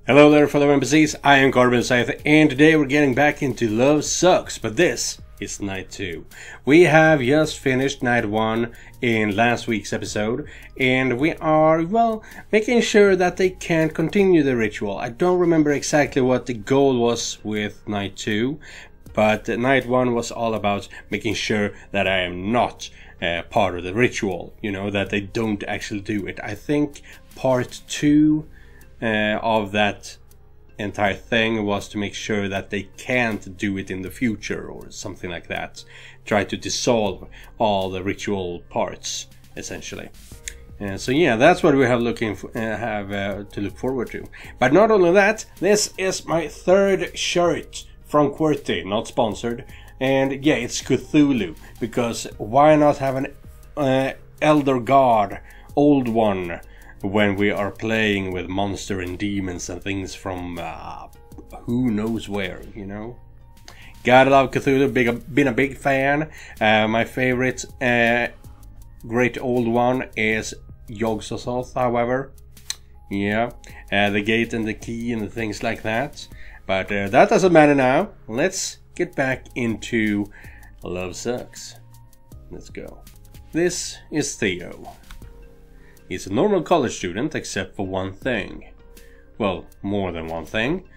Hello there fellow NPCs, I am Scythe, and today we're getting back into Love Sucks, but this is night 2. We have just finished night 1 in last week's episode, and we are, well, making sure that they can't continue the ritual. I don't remember exactly what the goal was with night 2, but night 1 was all about making sure that I am not part of the ritual, you know, that they don't actually do it. I think part 2 of that entire thing was to make sure that they can't do it in the future or something like that. Try to dissolve all the ritual parts, essentially. So yeah, that's what we have to look forward to. But not only that, this is my third shirt from QWERTY, not sponsored. And yeah, it's Cthulhu, because why not have an Elder God, old one, when we are playing with monster and demons and things from who knows where, you know. Gotta love Cthulhu, been a big fan. My favorite great old one is Yog-Sothoth, however. Yeah, the gate and the key and the things like that. But that doesn't matter now. Let's get back into Love Sucks. Let's go. This is Theo. He's a normal college student except for one thing. Well, more than one thing.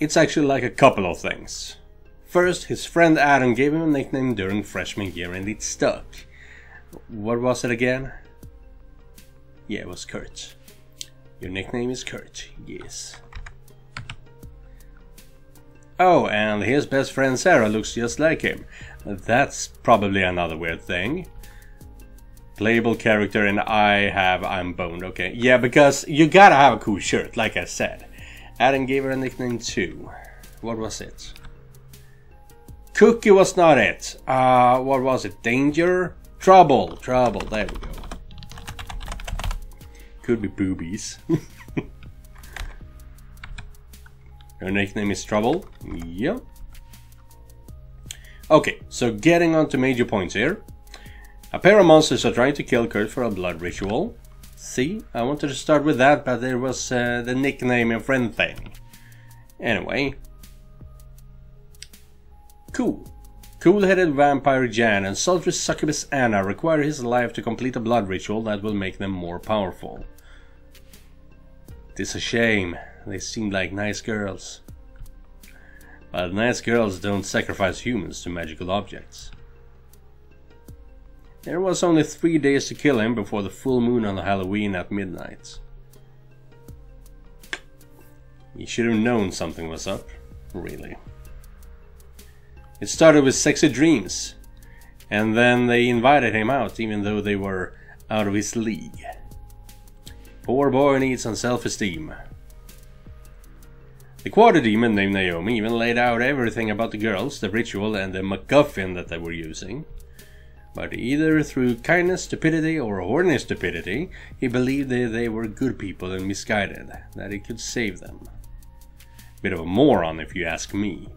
It's actually like a couple of things. First, his friend Adam gave him a nickname during freshman year and it stuck. What was it again? Yeah, it was Kurt. Your nickname is Kurt, yes. Oh, and his best friend Sarah looks just like him. That's probably another weird thing. Playable character and I'm boned, okay. Yeah, because you gotta have a cool shirt, like I said. Adam gave her a nickname too. What was it? Cookie was not it. What was it? Danger? Trouble, there we go. Could be boobies. Her nickname is Trouble. Yep. Okay, so getting on to major points here. A pair of monsters are trying to kill Kurt for a blood ritual. See, I wanted to start with that, but there was the nickname and friend thing. Anyway. Cool-headed vampire Jan and sultry succubus Anna require his life to complete a blood ritual that will make them more powerful. It's a shame. They seem like nice girls. But nice girls don't sacrifice humans to magical objects. There was only 3 days to kill him before the full moon on Halloween at midnight. He should have known something was up, really. It started with sexy dreams, and then they invited him out even though they were out of his league. Poor boy needs some self-esteem. The quarter demon named Naomi even laid out everything about the girls, the ritual and the MacGuffin that they were using. But either through kindness, stupidity, or horny stupidity, he believed that they were good people and misguided, that he could save them. Bit of a moron if you ask me.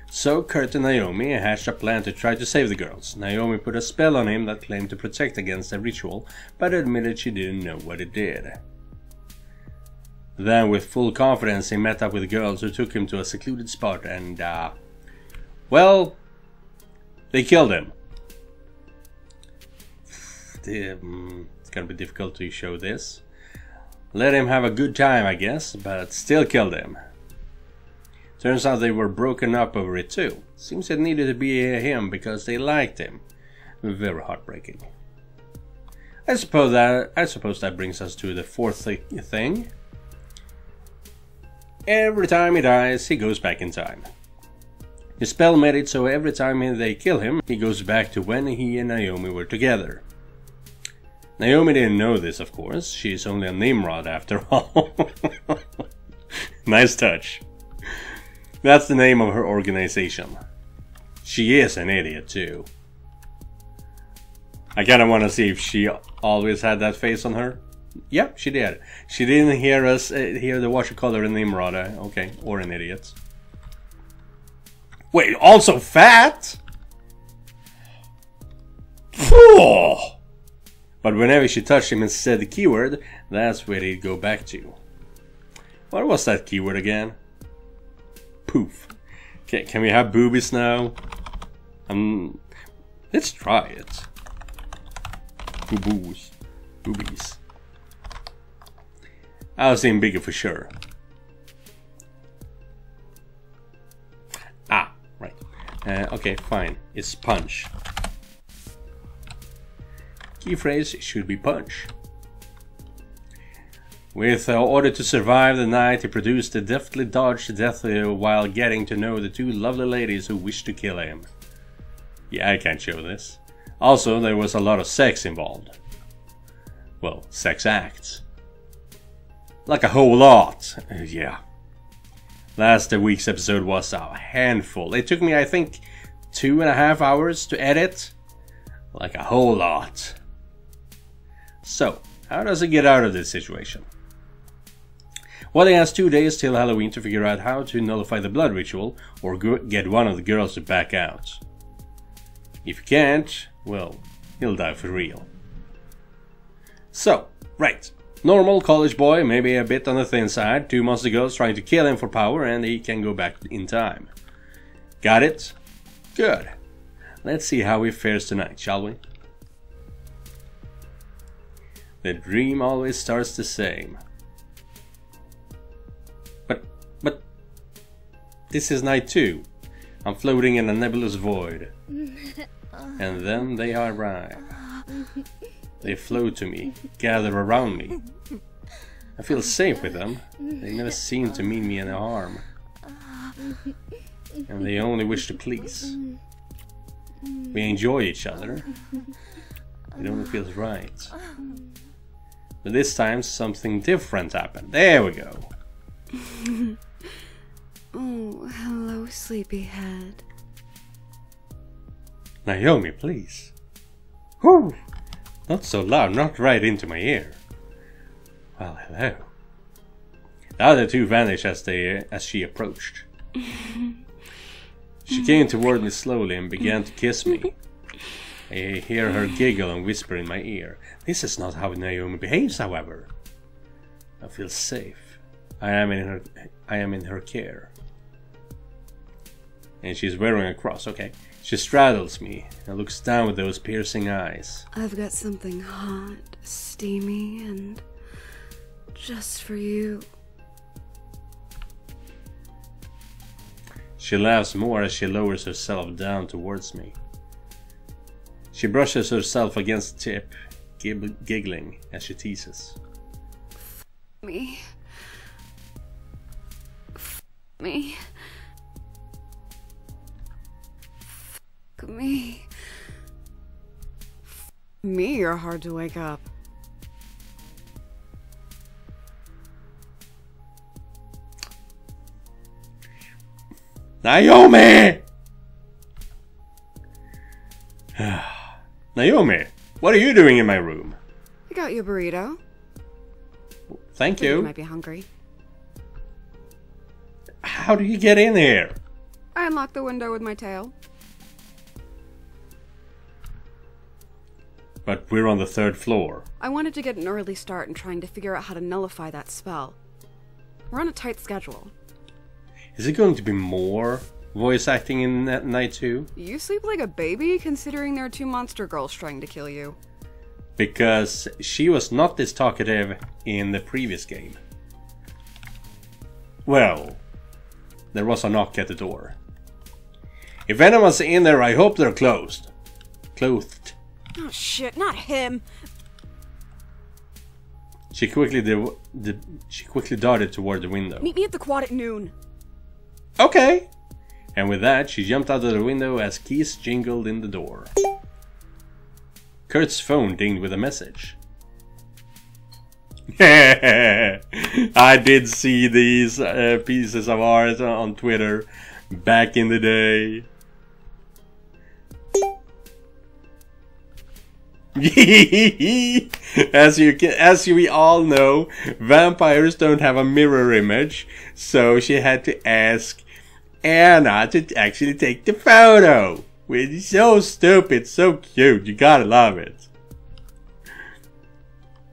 So Kurt and Naomi hatched a plan to try to save the girls. Naomi put a spell on him that claimed to protect against the ritual, but admitted she didn't know what it did. Then with full confidence he met up with the girls who took him to a secluded spot and, well, they killed him. It's gonna be difficult to show this. Let him have a good time, I guess, but still killed him. Turns out they were broken up over it too. Seems it needed to be him because they liked him. Very heartbreaking. I suppose that brings us to the fourth thing. Every time he dies, he goes back in time. His spell made it so every time they kill him, he goes back to when he and Naomi were together. Naomi didn't know this, of course. She's only a Nimrod after all. Nice touch. That's the name of her organization. She is an idiot too. I kinda wanna see if she always had that face on her. Yep, she did. She didn't hear the watercolor in Nimrod. Okay, or an idiot. Wait, also fat? But whenever she touched him and said the keyword, that's where he'd go back to. What was that keyword again? Poof. Okay, can we have boobies now? Let's try it. Boobies. Boobies. I was in bigger for sure. Ah, right. Okay, fine. It's punch. Key phrase should be punch. With order to survive the night, he produced a deftly dodged death while getting to know the two lovely ladies who wished to kill him. Yeah, I can't show this. Also, there was a lot of sex involved. Well, sex acts. Like a whole lot. Yeah. Last week's episode was a handful. It took me, I think, 2.5 hours to edit. Like a whole lot. So, how does he get out of this situation? Well, he has 2 days till Halloween to figure out how to nullify the blood ritual or get one of the girls to back out. If he can't, well, he'll die for real. So, right. Normal college boy, maybe a bit on the thin side, 2 monster girls trying to kill him for power and he can go back in time. Got it? Good. Let's see how he fares tonight, shall we? The dream always starts the same. But this is night 2. I'm floating in a nebulous void. And then they arrive. They flow to me, gather around me. I feel safe with them. They never seem to mean me any harm. And they only wish to please. We enjoy each other. It only feels right. But this time something different happened. There we go. Oh, hello, sleepyhead. Naomi, please. Whew! Not so loud, not right into my ear. Well, hello. The other two vanished as she approached. She came toward me slowly and began to kiss me. I hear her giggle and whisper in my ear. This is not how Naomi behaves, however. I feel safe. I am in her care. And she's wearing a cross, okay. She straddles me and looks down with those piercing eyes. I've got something hot, steamy, and just for you. She laughs more as she lowers herself down towards me. She brushes herself against the tip, giggling as she teases. Me. Me. Me. Me, you're hard to wake up. Naomi! Naomi, what are you doing in my room? I got you a burrito. Thank You you. might be hungry. How do you get in here? I unlocked the window with my tail. But we're on the 3rd floor. I wanted to get an early start in trying to figure out how to nullify that spell. We're on a tight schedule. Is it going to be more voice acting in night 2? You sleep like a baby, considering there are 2 monster girls trying to kill you. Because she was not this talkative in the previous game. Well, there was a knock at the door. If anyone's in there, I hope they're clothed. Oh shit, not him! She quickly darted toward the window. Meet me at the quad at noon. Okay! And with that, she jumped out of the window as keys jingled in the door. Kurt's phone dinged with a message. I did see these pieces of art on Twitter back in the day. As we all know, vampires don't have a mirror image, so she had to ask Anna to actually take the photo. Which is so stupid, so cute, you gotta love it.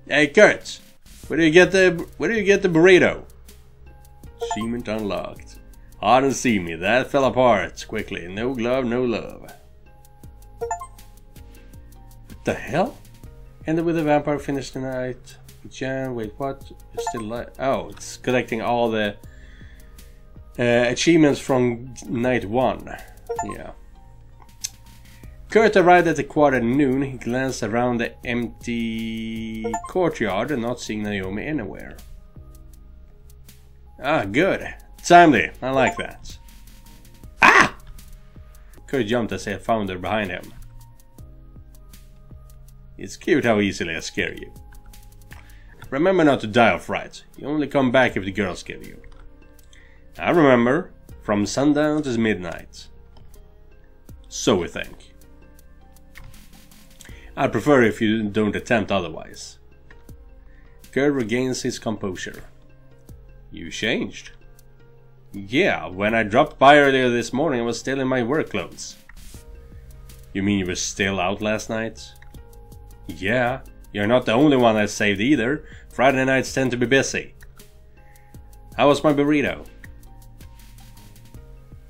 Hey Kurt, where do you get the burrito? Achievement unlocked. Hard and see me. That fell apart quickly. No glove, no love. What the hell? Ended with a vampire, finished the night. Jan, wait, what? You're still alive. Oh, it's collecting all the achievements from night 1. Yeah. Kurt arrived at the quad at noon. He glanced around the empty courtyard and not seeing Naomi anywhere. Ah, good. Timely. I like that. Ah! Kurt jumped as he found her behind him. It's cute how easily I scare you. Remember not to die of fright. You only come back if the girls kill you. I remember. From sundown to midnight. So we think. I'd prefer if you don't attempt otherwise. Kurt regains his composure. You changed. Yeah, when I dropped by earlier this morning I was still in my work clothes. You mean you were still out last night? Yeah, you're not the only one I saved either. Friday nights tend to be busy. How was my burrito?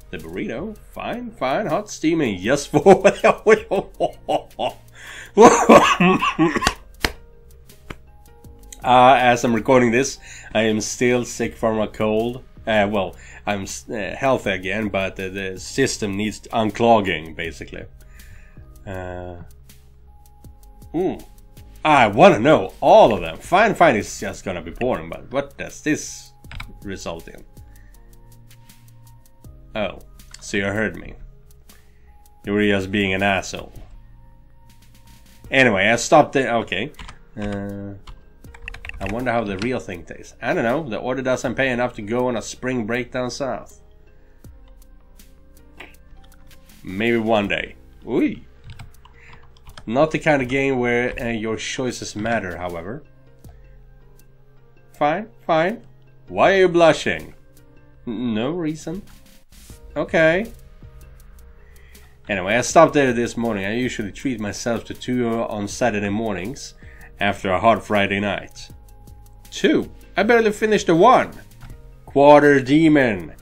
The burrito? Fine, fine, hot, steaming, yes for... As I'm recording this, I am still sick from a cold. Well, I'm healthy again, but the system needs unclogging, basically. I want to know all of them. Fine, fine is just gonna be boring, but what does this result in? Oh, so you heard me. You were just being an asshole. Anyway, I stopped there. Okay. I wonder how the real thing tastes. I don't know. The order doesn't pay enough to go on a spring break down south. Maybe one day. Ooh. Not the kind of game where your choices matter, however. Fine, fine. Why are you blushing? No reason. Okay. Anyway, I stopped there this morning. I usually treat myself to 2 on Saturday mornings after a hard Friday night. 2? I barely finished the 1. Quarter demon.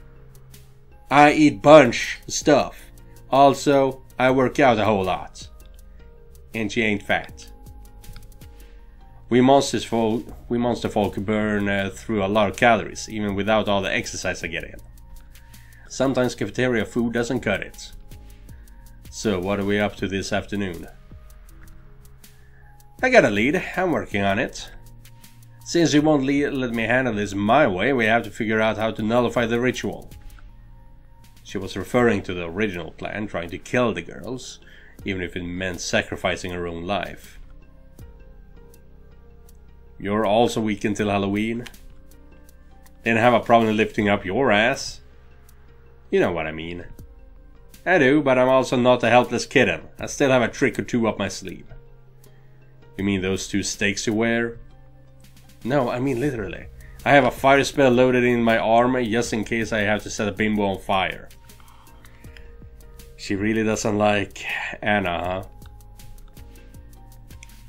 I eat bunch stuff. Also, I work out a whole lot. And she ain't fat. We monster folk burn through a lot of calories, even without all the exercise I get in. Sometimes cafeteria food doesn't cut it. So what are we up to this afternoon? I got a lead, I'm working on it. Since you won't let me handle this my way, we have to figure out how to nullify the ritual. She was referring to the original plan, trying to kill the girls, even if it meant sacrificing her own life. You're also weak until Halloween? Didn't have a problem lifting up your ass? You know what I mean. I do, but I'm also not a helpless kitten. I still have a trick or two up my sleeve. You mean those 2 stakes you wear? No, I mean literally. I have a fire spell loaded in my armor just in case I have to set a bimbo on fire. She really doesn't like Anna, huh?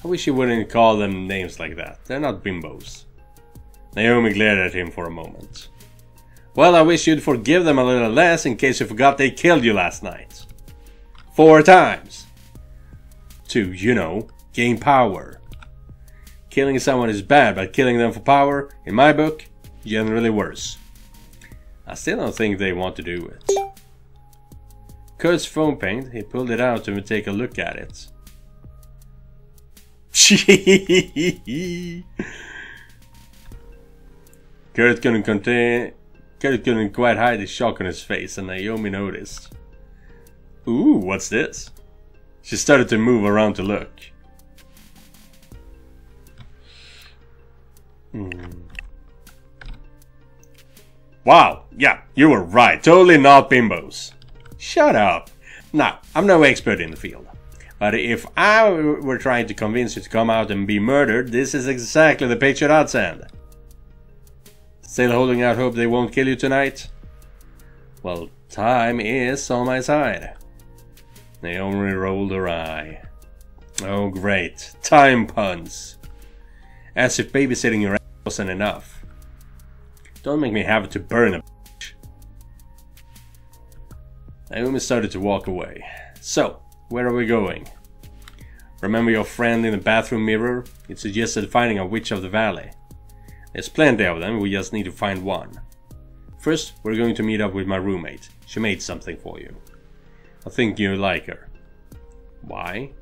I wish you wouldn't call them names like that. They're not bimbos. Naomi glared at him for a moment. Well, I wish you'd forgive them a little less in case you forgot they killed you last night. 4 times. To, you know, gain power. Killing someone is bad, but killing them for power, in my book, generally worse. I still don't think they want to do it. Kurt's foam paint, he pulled it out to take a look at it. Kurt couldn't quite hide the shock on his face, and Naomi noticed. Ooh, what's this? She started to move around to look. Wow, yeah, you were right. Totally not bimbos. Shut up. Now, I'm no expert in the field. But if I were trying to convince you to come out and be murdered, this is exactly the picture I'd send. Still holding out hope they won't kill you tonight? Well, time is on my side. Naomi rolled her eye. Oh great, time puns. As if babysitting your ass wasn't enough. Don't make me have to burn a bitch. Naomi started to walk away. So, where are we going? Remember your friend in the bathroom mirror? It suggested finding a witch of the valley. There's plenty of them, we just need to find one. First, we're going to meet up with my roommate. She made something for you. I think you'll like her. Why?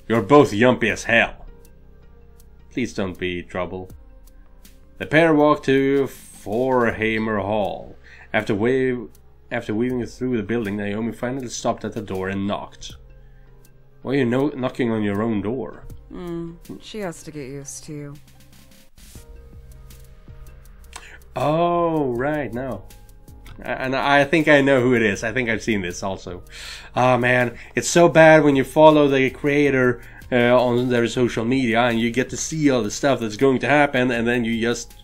You're both yumpy as hell. Please don't be trouble. The pair walked to Forehammer Hall. After weaving through the building, Naomi finally stopped at the door and knocked. Why are you knocking on your own door? She has to get used to you. Oh, right, no. And I think I know who it is. I think I've seen this also. Oh man, it's so bad when you follow the creator on their social media and you get to see all the stuff that's going to happen and then you just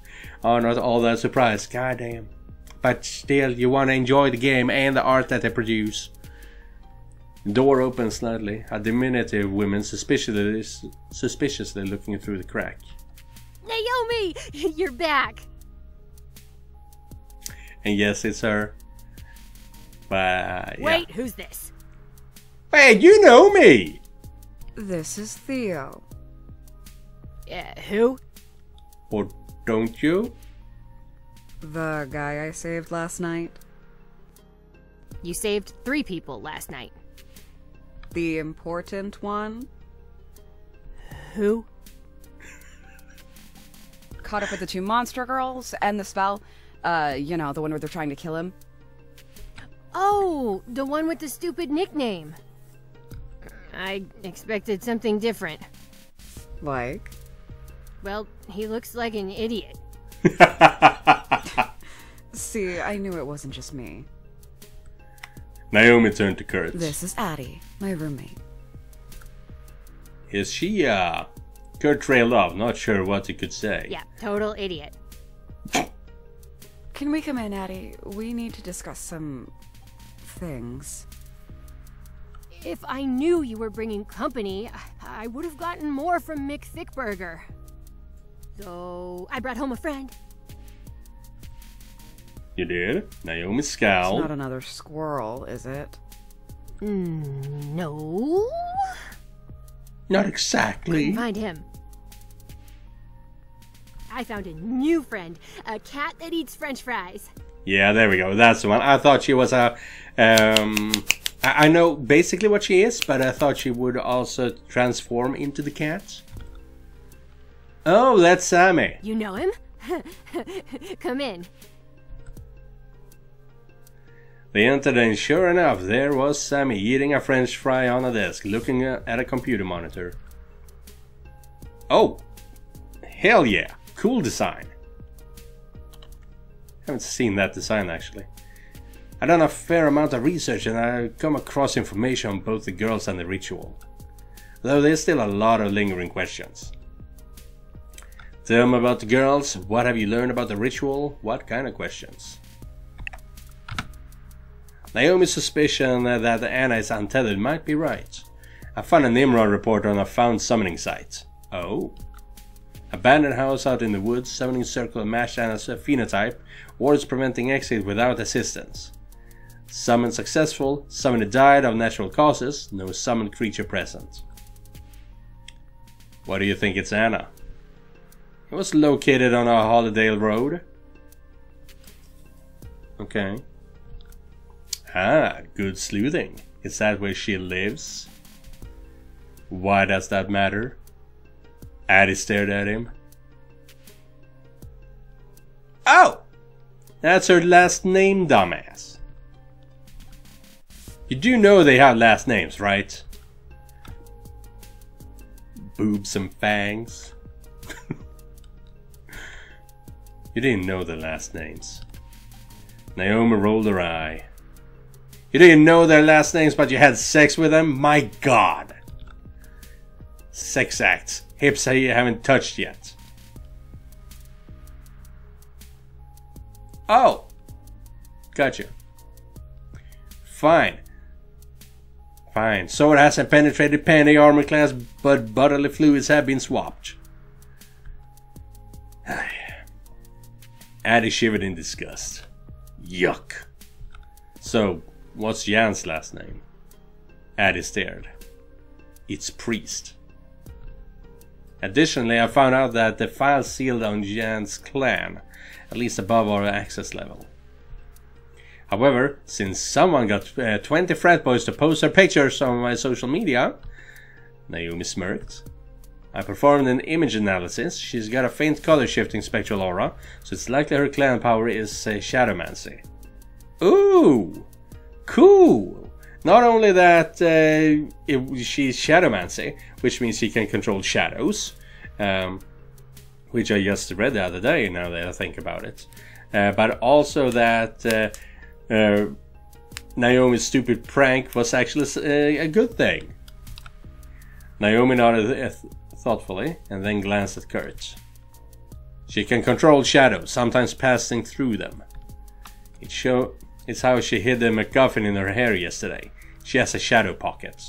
are not all that surprised. God damn. But still, you want to enjoy the game and the art that they produce. The door opens slightly. A diminutive woman suspiciously looking through the crack. Naomi! You're back! And yes, it's her. But, yeah. Wait, who's this? Wait, you know me! This is Theo. Who? Or don't you? The guy I saved last night. You saved 3 people last night. The important one. Who? Caught up with the 2 monster girls and the spell. You know, the one where they're trying to kill him. Oh, the one with the stupid nickname. I expected something different. Like? Well, he looks like an idiot. See, I knew it wasn't just me. Naomi turned to Kurt. This is Addie, my roommate. Is she, Kurt trailed off, not sure what he could say. Yeah, total idiot. Can we come in, Addie? We need to discuss some things. If I knew you were bringing company, I would have gotten more from Mick Thickburger. So, I brought home a friend. You did? Naomi It's scowled. not another squirrel, is it? No. Not exactly. Couldn't find him. I found a new friend, a cat that eats French fries. Yeah, there we go. That's the one. I thought she was a... I know basically what she is, but I thought she would also transform into the cat. Oh, that's Sammy. You know him? Come in. They entered and sure enough, there was Sammy eating a French fry on a desk, looking at a computer monitor. Oh! Hell yeah! Cool design. Haven't seen that design actually. I've done a fair amount of research and I've come across information on both the girls and the ritual. Though there's still a lot of lingering questions. Tell me about the girls. What have you learned about the ritual? What kind of questions? Naomi's suspicion that Anna is untethered might be right. I found a Nimrod report on a found summoning site. Oh? Abandoned house out in the woods, summoning circle matched Anna's phenotype, wards preventing exit without assistance. Summon successful, summoner died of natural causes, no summoned creature present. What do you think it's Anna? It was located on a Hollydale road. Okay. Ah, good sleuthing. Is that where she lives? Why does that matter? Addie stared at him. Oh! That's her last name, dumbass. You do know they have last names, right? Boobs and fangs. You didn't know their last names. Naomi rolled her eye. You didn't know their last names, but you had sex with them? My god! Sex acts. Hips you haven't touched yet. Oh! Gotcha. Fine. Fine. Sword hasn't penetrated panty armor class, but bodily fluids have been swapped. Addie shivered in disgust. Yuck. So, what's Jan's last name? Addie stared. It's Priest. Additionally, I found out that the file sealed on Jan's clan, at least above our access level. However, since someone got 20 frat boys to post their pictures on my social media, Naomi smirked. I performed an image analysis. She's got a faint color shifting spectral aura, so it's likely her clan power is shadowmancy. Ooh! Cool! Not only that she's shadowmancy, which means she can control shadows, which I just read the other day now that I think about it, but also that Naomi's stupid prank was actually a good thing. Naomi nodded thoughtfully and then glanced at Kurt. She can control shadows, sometimes passing through them. It's how she hid the MacGuffin in her hair yesterday. She has a shadow pocket.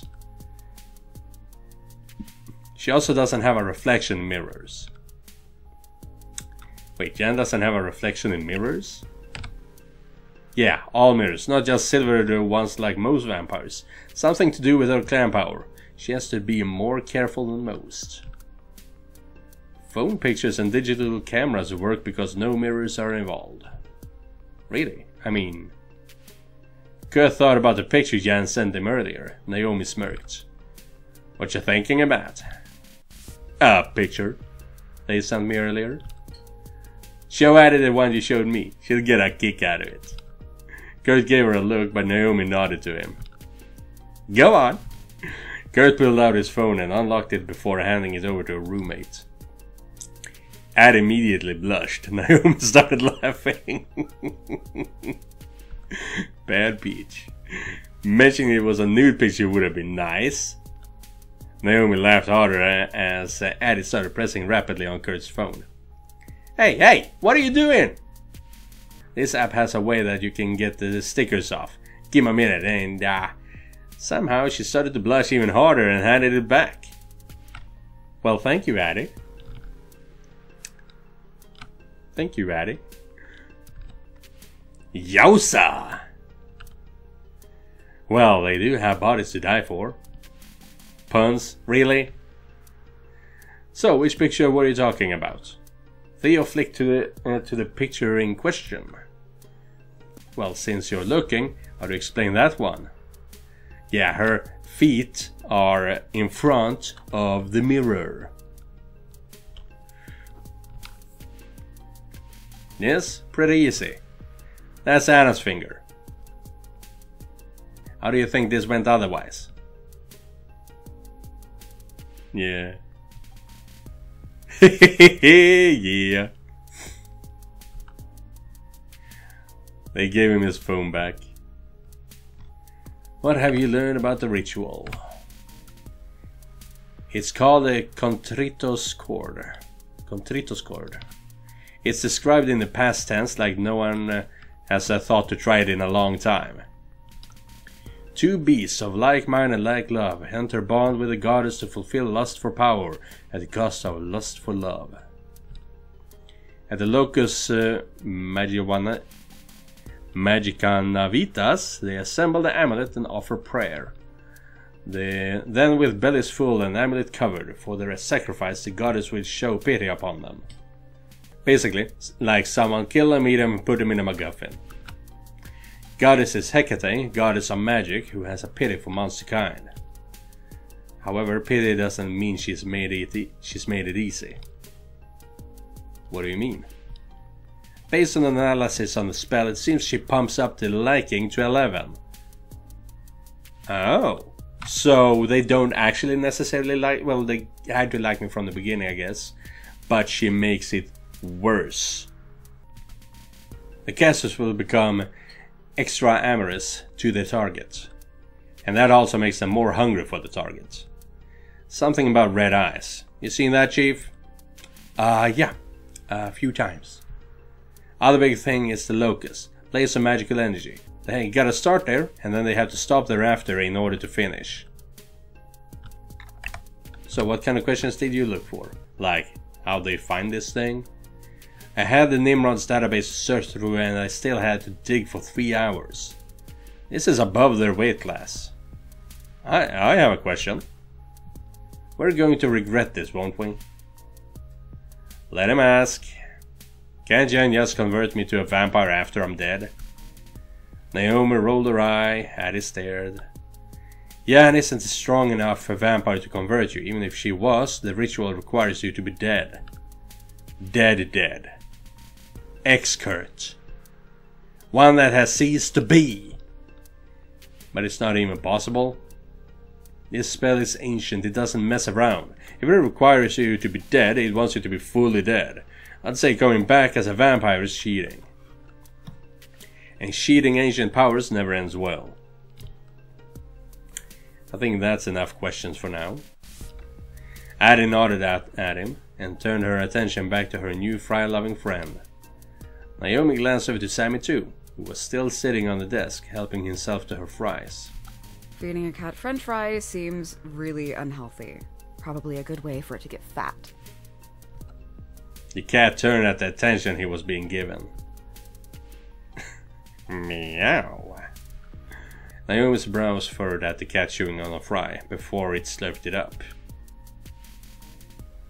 She also doesn't have a reflection in mirrors. Wait, Jan doesn't have a reflection in mirrors? Yeah, all mirrors, not just silver ones like most vampires. Something to do with her clan power. She has to be more careful than most. Phone pictures and digital cameras work because no mirrors are involved. Really? I mean... Kurt thought about the picture Jan sent him earlier. Naomi smirked. What you thinking about? A picture they sent me earlier. Show Addie the one you showed me. She'll get a kick out of it. Kurt gave her a look, but Naomi nodded to him. Go on. Kurt pulled out his phone and unlocked it before handing it over to a roommate. Addie immediately blushed. Naomi started laughing. Bad peach. Mentioning it was a nude picture would have been nice. Naomi laughed harder as Addie started pressing rapidly on Kurt's phone. Hey, what are you doing? This app has a way that you can get the stickers off. Give me a minute, and somehow she started to blush even harder and handed it back. Well, thank you, Addie. Thank you, Addie. Yowza! Well, they do have bodies to die for. Puns, really? So, which picture were you talking about? Theo flicked to the picture in question. Well, since you're looking, how to explain that one? Yeah, her feet are in front of the mirror. Yes, pretty easy. That's Anna's finger. How do you think this went otherwise? Yeah. Yeah. They gave him his phone back. What have you learned about the ritual? It's called a contritos chord. Contritos chord. It's described in the past tense like no one has thought to try it in a long time. Two beasts of like mind and like love enter bond with a goddess to fulfill lust for power at the cost of lust for love. At the locus Magicanavitas, they assemble the amulet and offer prayer. Then with bellies full and amulet covered for their sacrifice, the goddess will show pity upon them. Basically, like someone kill them, eat them, and put them in a MacGuffin. Goddess is Hecate, goddess of magic, who has a pity for monster kind. However, pity doesn't mean she's made it easy. What do you mean? Based on analysis on the spell, it seems she pumps up the liking to 11. Oh. So they don't actually necessarily like... Well, they had to like me from the beginning, I guess. But she makes it worse. The casters will become extra amorous to their target. And that also makes them more hungry for the target. Something about red eyes. You seen that, Chief? Yeah. A few times. Other big thing is the locus. Place of magical energy. They gotta start there, and then they have to stop thereafter in order to finish. So what kind of questions did you look for? Like, how they find this thing? I had the Nimrod's database to search through and I still had to dig for 3 hours. This is above their weight class. I have a question. We're going to regret this, won't we? Let him ask. Can't Jen just convert me to a vampire after I'm dead? Naomi rolled her eye, Addie stared. Jan isn't strong enough for a vampire to convert you. Even if she was, the ritual requires you to be dead. Dead. Excurt. One that has ceased to be. But it's not even possible. This spell is ancient, it doesn't mess around. If it requires you to be dead, it wants you to be fully dead. I'd say coming back as a vampire is cheating. And cheating ancient powers never ends well. I think that's enough questions for now. Addie nodded at him and turned her attention back to her new fry-loving friend. Naomi glanced over to Sammy too, who was still sitting on the desk, helping himself to her fries. Feeding a cat french fries seems really unhealthy. Probably a good way for it to get fat. The cat turned at the attention he was being given. Meow. Naomi's brows furrowed at the cat chewing on a fry before it slurped it up.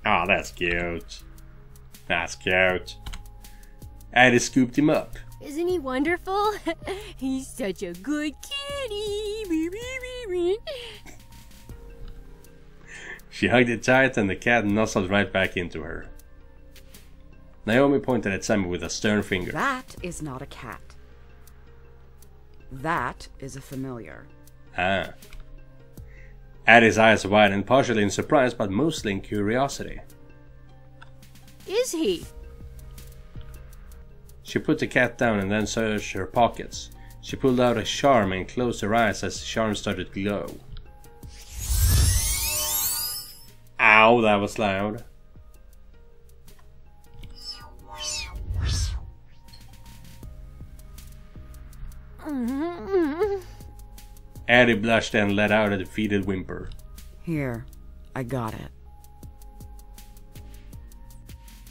Ah, that's cute. That's cute. Addie scooped him up. Isn't he wonderful? He's such a good kitty. She hugged it tight and the cat nuzzled right back into her. Naomi pointed at Sammy with a stern finger. That is not a cat. That is a familiar. Ah. Addie's eyes widened, partially in surprise, but mostly in curiosity. Is he? She put the cat down and then searched her pockets. She pulled out a charm and closed her eyes as the charm started to glow. Ow, that was loud. Addie blushed and let out a defeated whimper. Here, I got it.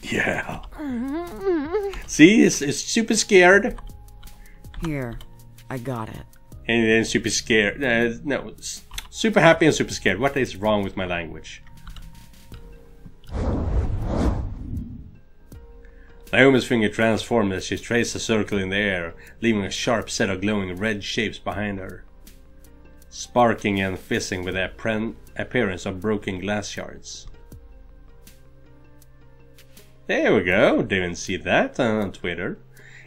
Yeah. See, it's super scared. Here, I got it. And then super scared. No, super happy and super scared. What is wrong with my language? Naomi's finger transformed as she traced a circle in the air, leaving a sharp set of glowing red shapes behind her. Sparking and fizzing with the appearance of broken glass shards. There we go, didn't see that on Twitter.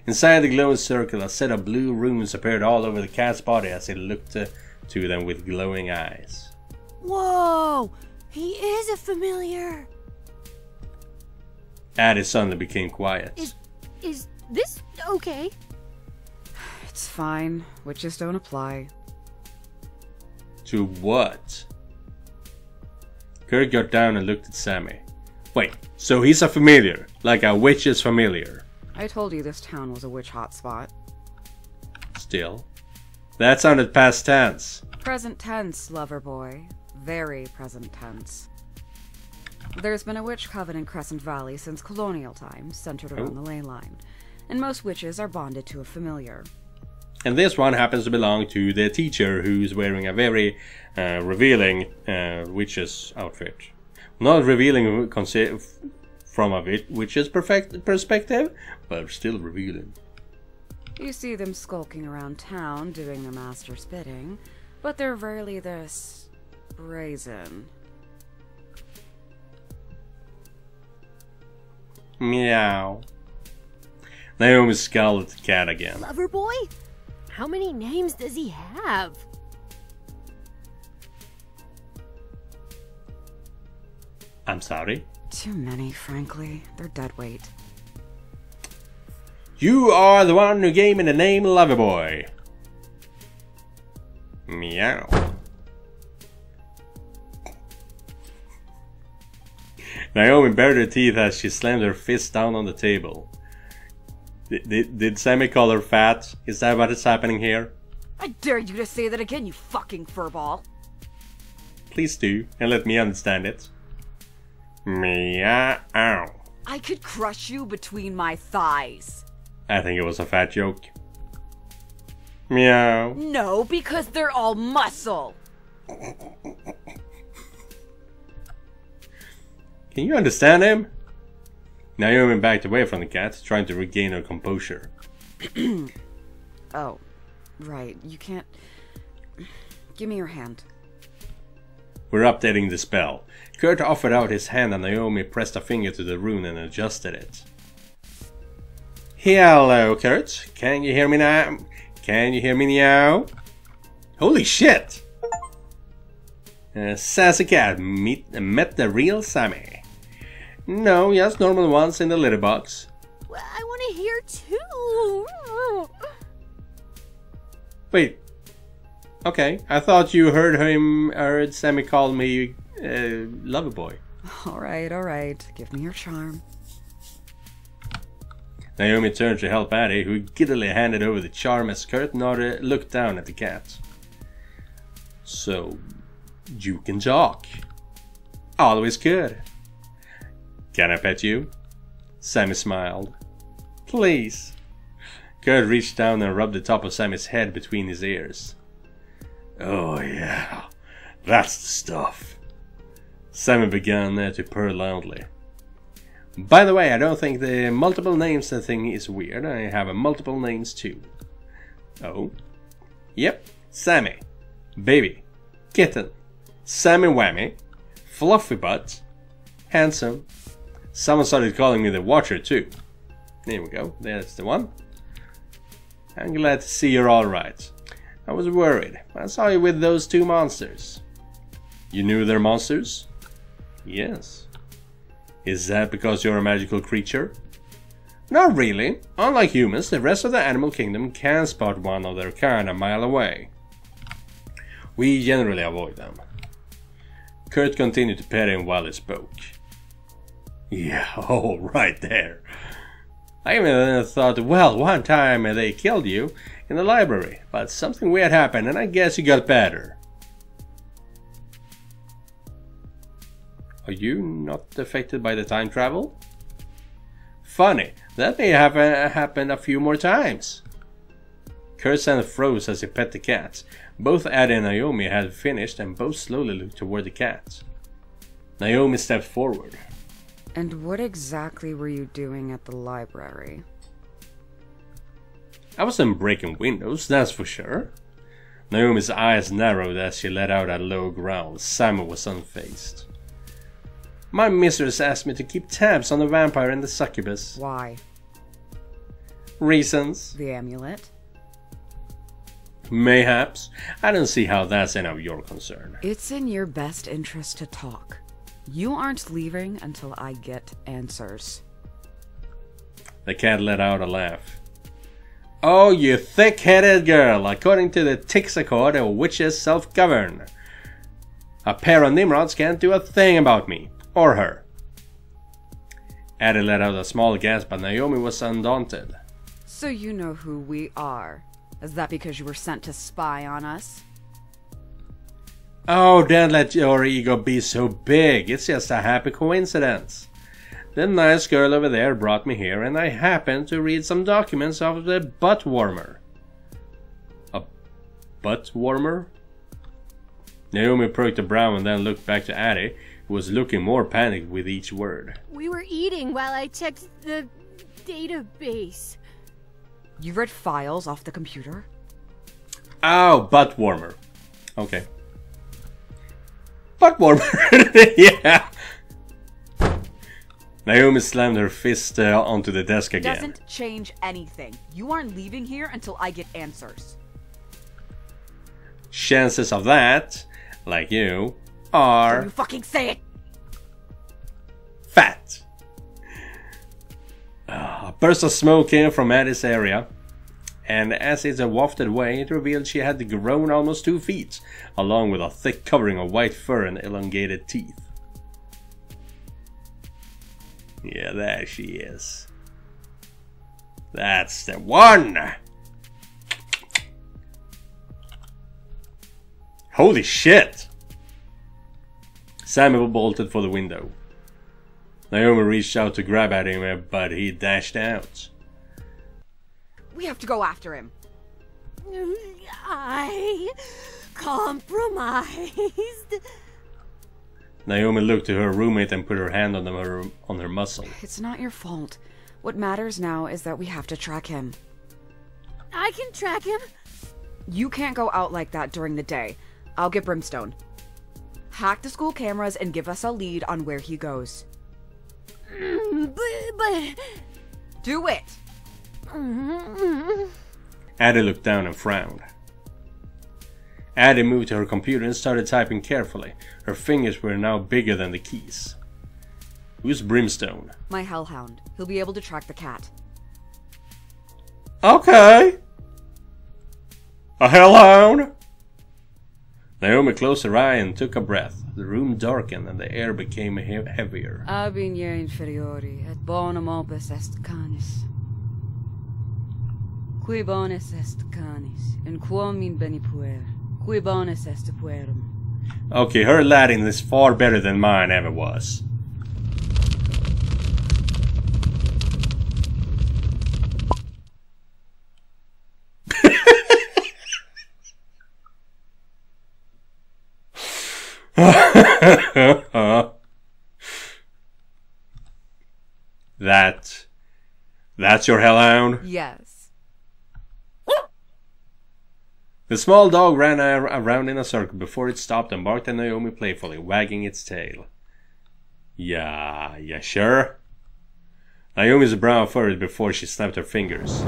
Inside the glowing circle, a set of blue runes appeared all over the cat's body as it looked to them with glowing eyes. Whoa! He is a familiar! Addie suddenly became quiet. Is this okay? It's fine. Witches don't apply. To what? Kurt got down and looked at Sammy. Wait, so he's a familiar, like a witch's familiar. I told you this town was a witch hotspot. Still. That sounded past tense. Present tense, lover boy. Very present tense. There's been a witch coven in Crescent Valley since colonial times, centered around the ley line. And most witches are bonded to a familiar. And this one happens to belong to the teacher who's wearing a very revealing witch's outfit. Not revealing from a witch's perspective, but still revealing. You see them skulking around town doing their master's bidding, but they're rarely this brazen. Meow. Naomi scowled at the cat again. Loverboy? How many names does he have? I'm sorry? Too many, frankly. They're dead weight. You are the one who gave me the name Loverboy. Meow. Naomi bared her teeth as she slammed her fist down on the table. Did Sammy call her fat? Is that what is happening here? I dare you to say that again, you fucking furball. Please do, and let me understand it. Meow. I I could crush you between my thighs. I think it was a fat joke. Meow. No, because they're all muscle. Can you understand him? Naomi backed away from the cat, trying to regain her composure. Oh, right. You can't... Give me your hand. We're updating the spell. Kurt offered out his hand and Naomi pressed a finger to the rune and adjusted it. Hello, Kurt. Can you hear me now? Can you hear me now? Holy shit! Sassy cat met the real Sammy. No, just normal ones in the litter box. Well, I want to hear too. Wait. Okay, I thought you heard Sammy call me lover boy. Alright. Give me your charm. Naomi turned to help Addie, who giddily handed over the charm as Kurt looked down at the cat. So, you can talk. Always good. Can I pet you? Sammy smiled. Please. Kurt reached down and rubbed the top of Sammy's head between his ears. Oh yeah, that's the stuff. Sammy began to purr loudly. By the way, I don't think the multiple names thing is weird. I have multiple names too. Oh? Yep, Sammy. Baby. Kitten. Sammy Whammy. Fluffy Butt. Handsome. Someone started calling me the Watcher too. There we go, there's the one. I'm glad to see you're alright. I was worried. I saw you with those two monsters. You knew they're monsters? Yes. Is that because you're a magical creature? Not really. Unlike humans, the rest of the animal kingdom can spot one of their kind a mile away. We generally avoid them. Kurt continued to pet him while he spoke. Yeah, oh, right there. I even thought, well, one time they killed you in the library, but something weird happened and I guess you got better. Are you not affected by the time travel? Funny, that may have happened a few more times. Kurt's hand froze as he pet the cat. Both Addie and Naomi had finished and both slowly looked toward the cat. Naomi stepped forward. And what exactly were you doing at the library? I wasn't breaking windows, that's for sure. Naomi's eyes narrowed as she let out a low growl. Simon was unfazed. My mistress asked me to keep tabs on the vampire and the succubus. Why? Reasons. The amulet? Mayhaps. I don't see how that's any of your concern. It's in your best interest to talk. You aren't leaving until I get answers. The cat let out a laugh. Oh, you thick-headed girl! According to the Tix Accord, witches self-govern. A pair of Nimrods can't do a thing about me. Or her. Addie let out a small gasp, but Naomi was undaunted. So you know who we are. Is that because you were sent to spy on us? Oh, don't let your ego be so big. It's just a happy coincidence. The nice girl over there brought me here, and I happened to read some documents of the butt warmer. A butt warmer? Naomi perked a brow and then looked back to Addie, who was looking more panicked with each word. We were eating while I checked the database. You read files off the computer? Oh, butt warmer. Okay. Butt warmer! Yeah! Naomi slammed her fist onto the desk again. Doesn't change anything. You aren't leaving here until I get answers. Chances of that, like you, are... Can you fucking say it? Fat. A burst of smoke came from Addie's area, and as it wafted away, it revealed she had grown almost 2 feet, along with a thick covering of white fur and elongated teeth. Yeah, there she is. That's the one! Holy shit! Samuel bolted for the window. Naomi reached out to grab at him, but he dashed out. We have to go after him. I compromised. Naomi looked to her roommate and put her hand on her muscle. It's not your fault. What matters now is that we have to track him. I can track him. You can't go out like that during the day. I'll get Brimstone. Hack the school cameras and give us a lead on where he goes. But... Do it! Addie looked down and frowned. Addie moved to her computer and started typing carefully. Her fingers were now bigger than the keys. Who's Brimstone? My Hellhound. He'll be able to track the cat. Okay. A Hellhound? Naomi closed her eye and took a breath. The room darkened and the air became heavier. Abigne inferiori, et bonum opus est canis. Qui bonus est canis, in quam in bene puer, qui bonus est puerum. Okay, her Latin is far better than mine ever was. That's your Hellhound? Yes. The small dog ran around in a circle before it stopped and barked at Naomi playfully, wagging its tail. Yeah, sure? Naomi's brow furrowed before she snapped her fingers.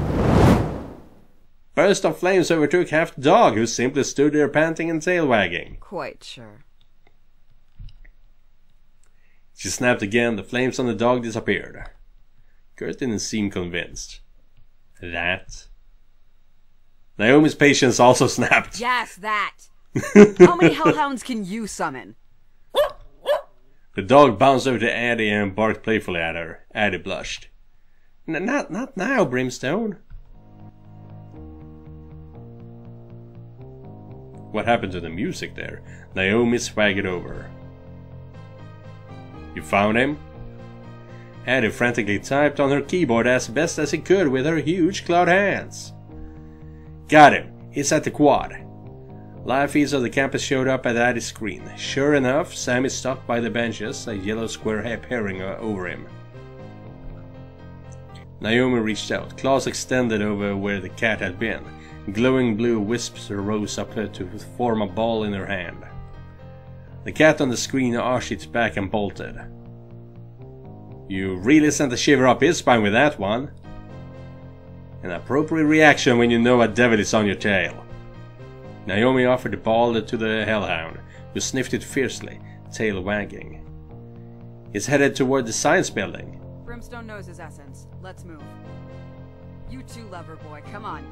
Burst of flames overtook half the dog, who simply stood there panting and tail wagging. Quite sure. She snapped again, the flames on the dog disappeared. Kurt didn't seem convinced. That? Naomi's patience also snapped. Yes, that! How many Hellhounds can you summon? The dog bounced over to Addie and barked playfully at her. Addie blushed. Not now, Brimstone. What happened to the music there? Naomi swaggered over. You found him? Addie frantically typed on her keyboard as best as he could with her huge clawed hands. Got him. He's at the quad. Live feeds of the campus showed up at Addie's screen. Sure enough, Sam is stuck by the benches, a yellow square appearing over him. Naomi reached out, claws extended over where the cat had been. Glowing blue wisps rose up to form a ball in her hand. The cat on the screen arched its back and bolted. You really sent a shiver up his spine with that one. An appropriate reaction when you know a devil is on your tail. Naomi offered the ball to the Hellhound, who sniffed it fiercely, tail wagging. He's headed toward the science building. Brimstone knows his essence. Let's move. You too, lover boy. Come on.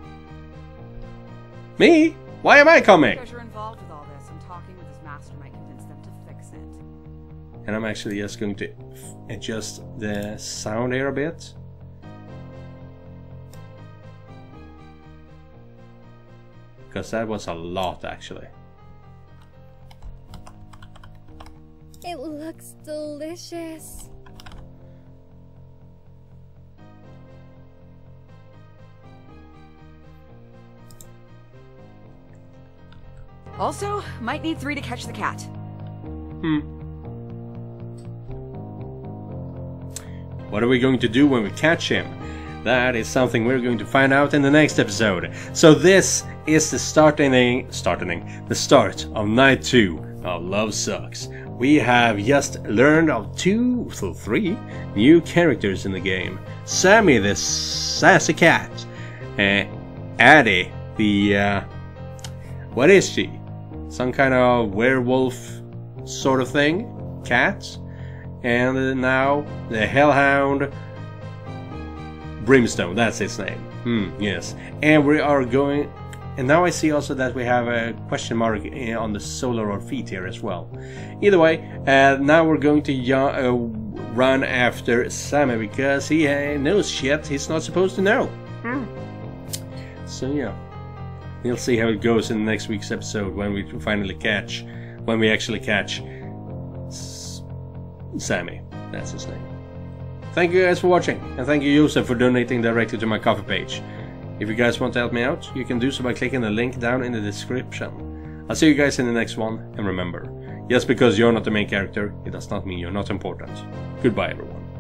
Me? Why am I coming? Because you're involved with all this, and talking with his master might convince them to fix it. And I'm actually just going to adjust the sound here a bit. Because that was a lot, actually. It looks delicious. Also, might need 3 to catch the cat. What are we going to do when we catch him? That is something we're going to find out in the next episode. So this is the start of Night 2 of Love Sucks. We have just learned of 3 new characters in the game. Sammy, the sassy cat. Addie, the... what is she? Some kind of werewolf sort of thing? Cat? And now the Hellhound... Brimstone, that's his name. Yes. And we are going... And now I see also that we have a question mark on the solar or feet here as well. Either way, now we're going to run after Sammy because he knows shit he's not supposed to know. So yeah, we'll see how it goes in next week's episode when we actually catch Sammy. That's his name. Thank you guys for watching, and thank you Josef for donating directly to my Ko-fi page. If you guys want to help me out, you can do so by clicking the link down in the description. I'll see you guys in the next one, and remember, just because you're not the main character, it does not mean you're not important. Goodbye everyone.